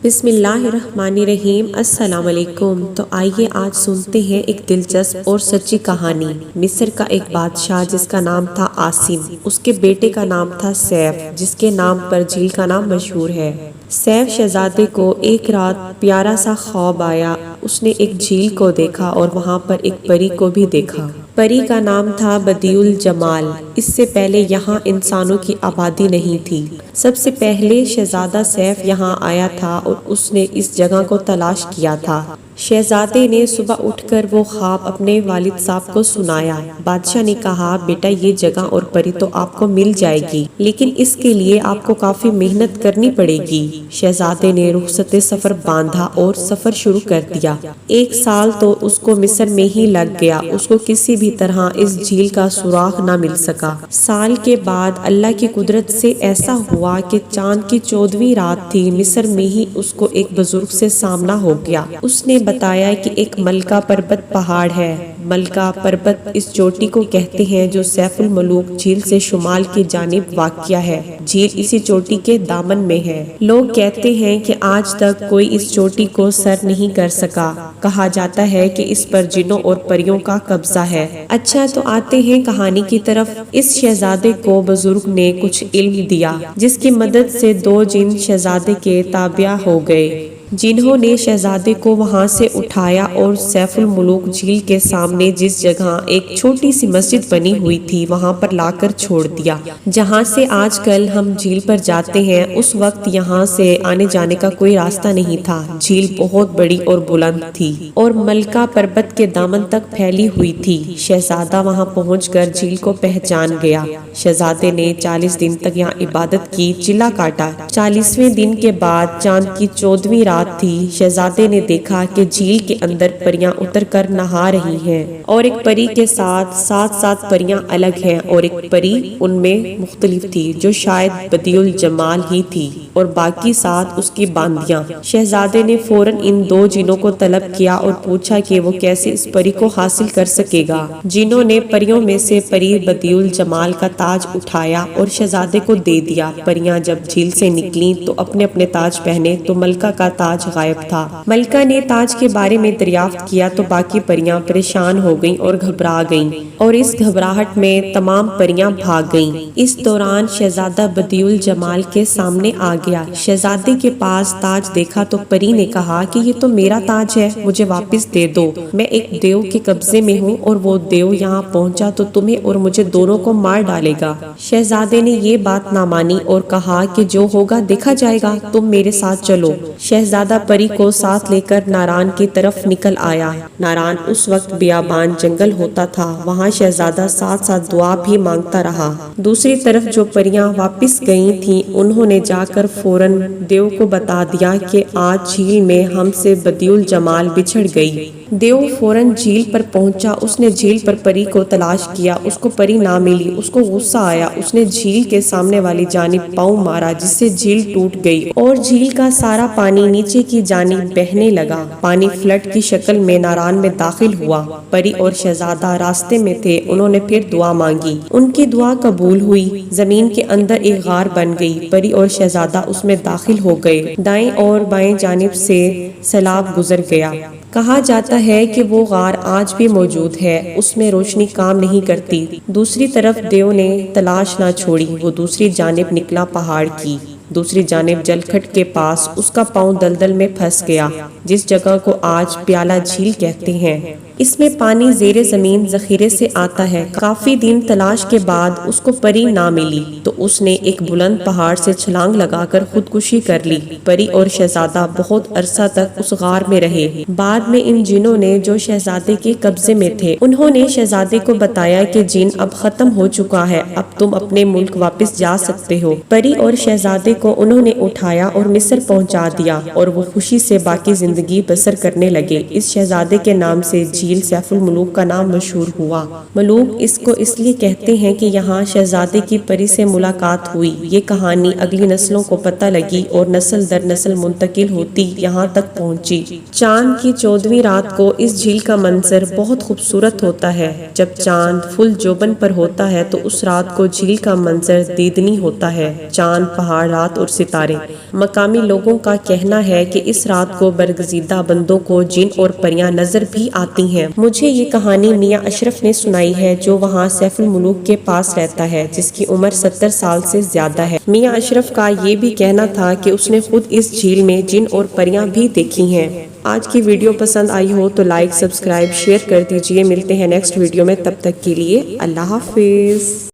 بسم اللہ الرحمن الرحیم۔ السلام علیکم۔ تو آئیے آج سنتے ہیں ایک دلچسپ اور سچی کہانی۔ مصر کا ایک بادشاہ جس کا نام تھا عاصم، اس کے بیٹے کا نام تھا سیف، جس کے نام پر جھیل کا نام مشہور ہے۔ سیف شہزادے کو ایک رات پیارا سا خواب آیا۔ اس نے ایک جھیل کو دیکھا اور وہاں پر ایک پری کو بھی دیکھا۔ پری کا نام تھا بدیع الجمال۔ اس سے پہلے یہاں انسانوں کی آبادی نہیں تھی۔ سب سے پہلے شہزادہ سیف یہاں آیا تھا اور اس نے اس جگہ کو تلاش کیا تھا۔ شہزادے نے صبح اٹھ کر وہ خواب اپنے والد صاحب کو سنایا۔ بادشاہ نے کہا، بیٹا یہ جگہ اور پری تو آپ کو مل جائے گی، لیکن اس کے لیے آپ کو کافی محنت کرنی پڑے گی۔ شہزادے نے رخصت سفر باندھا اور سفر شروع کر دیا۔ 1 سال تو اس کو مصر میں ہی لگ گیا۔ اس کو کسی بھی طرح اس جھیل کا سراغ نہ مل سکا۔ سال کے بعد اللہ کی قدرت سے ایسا ہوا کہ چاند کی 14ویں رات تھی۔ مصر میں ہی اس کو ایک بزرگ سے سامنا ہو گیا۔ اس نے بتایا کہ ایک ملکہ پربت پہاڑ ہے۔ ملکہ پربت اس چوٹی کو کہتے ہیں جو سیف الملوک جھیل سے شمال کی جانب واقع ہے۔ جھیل اسی چوٹی کے دامن میں ہے۔ لوگ کہتے ہیں کہ آج تک کوئی اس چوٹی کو سر نہیں کر سکا۔ کہا جاتا ہے کہ اس پر جنوں اور پریوں کا قبضہ ہے۔ اچھا تو آتے ہیں کہانی کی طرف۔ اس شہزادے کو بزرگ نے کچھ علم دیا، جس کی مدد سے 2 جن شہزادے کے تابع ہو گئے، جنہوں نے شہزادے کو وہاں سے اٹھایا اور سیف الملوک جھیل کے سامنے جس جگہ ایک چھوٹی سی مسجد بنی ہوئی تھی وہاں پر لا کر چھوڑ دیا، جہاں سے آج کل ہم جھیل پر جاتے ہیں۔ اس وقت یہاں سے آنے جانے کا کوئی راستہ نہیں تھا۔ جھیل بہت بڑی اور بلند تھی اور ملکہ پربت کے دامن تک پھیلی ہوئی تھی۔ شہزادہ وہاں پہنچ کر جھیل کو پہچان گیا۔ شہزادے نے 40 دن تک یہاں عبادت کی، چلا کاٹا۔ 40ویں دن کے بعد چاند کی 14ویں رات تھی۔ شہزادے نے دیکھا کہ جھیل کے اندر پریاں اتر کر نہا رہی ہیں اور ایک پری کے ساتھ 7 پریاں الگ ہیں اور ایک پری ان میں مختلف تھی جو شاید بدیع الجمال ہی تھی اور باقی 7 اس کی باندیاں۔ شہزادے نے فوراً ان 2 جنوں کو طلب کیا اور پوچھا کہ وہ کیسے اس پری کو حاصل کر سکے گا۔ جنوں نے پریوں میں سے پری بدیع الجمال کا تاج اٹھایا اور شہزادے کو دے دیا۔ پریاں جب جھیل سے نکلیں تو اپنے اپنے تاج پہنے تو ملکہ کا تاج غائب تھا۔ ملکہ نے تاج کے بارے میں دریافت کیا تو باقی پریاں پریشان ہو گئیں اور گھبرا گئیں اور اس گھبراہٹ میں تمام پریاں بھاگ گئیں۔ اس دوران شہزادہ بدیع الجمال کے سامنے آ گیا۔ شہزادے کے پاس تاج دیکھا تو پری نے کہا کہ یہ تو میرا تاج ہے، مجھے واپس دے دو۔ میں ایک دیو کے قبضے میں ہوں اور وہ دیو یہاں پہنچا تو تمہیں اور مجھے دونوں کو مار ڈالے گا۔ شہزادے نے یہ بات نہ مانی اور کہا کہ جو ہوگا دیکھا جائے گا، تم میرے ساتھ چلو۔ شہزادہ پری کو ساتھ لے کر ناران کی طرف نکل آیا۔ ناران اس وقت بیابان جنگل ہوتا تھا۔ وہاں شہزادہ ساتھ ساتھ دعا بھی مانگتا رہا۔ دوسری طرف جو پریاں واپس گئی تھیں انہوں نے جا کر فوراً دیو کو بتا دیا کہ آج جھیل میں ہم سے بدیع الجمال بچھڑ گئی۔ دیو فوراً جھیل پر پہنچا۔ اس نے جھیل پر پری کو تلاش کیا، اس کو پری نہ ملی۔ اس کو غصہ آیا۔ اس نے جھیل کے سامنے والی جانب پاؤں مارا جس سے جھیل ٹوٹ گئی اور جھیل کا سارا پانی نیچے کی جانب بہنے لگا۔ پانی فلٹ کی شکل میں ناران میں داخل ہوا۔ پری اور شہزادہ راستے میں تھے۔ انہوں نے پھر دعا مانگی۔ ان کی دعا قبول ہوئی۔ زمین کے اندر ایک غار بن گئی۔ پری اور شہزادہ اس میں داخل ہو گئے۔ دائیں اور بائیں جانب سے سیلاب گزر گیا۔ کہا جاتا ہے کہ وہ غار آج بھی موجود ہے۔ اس میں روشنی کام نہیں کرتی۔ دوسری طرف دیو نے تلاش نہ چھوڑی۔ وہ دوسری جانب نکلا پہاڑ کی دوسری جانب جلکھٹ کے پاس۔ اس کا پاؤں دلدل میں پھنس گیا جس جگہ کو آج پیالہ جھیل کہتے ہیں۔ اس میں پانی زیر زمین ذخیرے سے آتا ہے۔ کافی دن تلاش کے بعد اس کو پری نہ ملی تو اس نے ایک بلند پہاڑ سے چھلانگ لگا کر خودکشی کر لی۔ پری اور شہزادہ بہت عرصہ تک اس غار میں رہے۔ بعد میں ان جنوں نے جو شہزادے کے قبضے میں تھے انہوں نے شہزادے کو بتایا کہ جن اب ختم ہو چکا ہے، اب تم اپنے ملک واپس جا سکتے ہو۔ پری اور شہزادے کو انہوں نے اٹھایا اور مصر پہنچا دیا اور وہ خوشی سے باقی زندگی بسر کرنے لگے۔ اس شہزادے کے نام سے جھیل سیف الملوک کا نام مشہور ہوا۔ ملوک اس کو اس لیے کہتے ہیں کہ یہاں شہزادے کی پری سے ملاقات ہوئی۔ یہ کہانی اگلی نسلوں کو پتہ لگی اور نسل در نسل منتقل ہوتی یہاں تک پہنچی۔ چاند کی 14ویں رات کو اس جھیل کا منظر بہت خوبصورت ہوتا ہے۔ جب چاند فل جوبن پر ہوتا ہے تو اس رات کو جھیل کا منظر دیدنی ہوتا ہے۔ چاند، پہاڑات اور ستارے۔ مقامی لوگوں کا کہنا ہے کہ اس رات کو برگزیدہ بندوں کو جن اور پریاں نظر بھی آتی ہیں۔ مجھے یہ کہانی میاں اشرف نے سنائی ہے جو وہاں سیف الملوک کے پاس رہتا ہے، جس کی عمر 70 سال سے زیادہ ہے۔ میاں اشرف کا یہ بھی کہنا تھا کہ اس نے خود اس جھیل میں جن اور پریاں بھی دیکھی ہیں۔ آج کی ویڈیو پسند آئی ہو تو لائک، سبسکرائب، شیئر کر دیجئے۔ ملتے ہیں نیکسٹ ویڈیو میں، تب تک کے لیے اللہ حافظ۔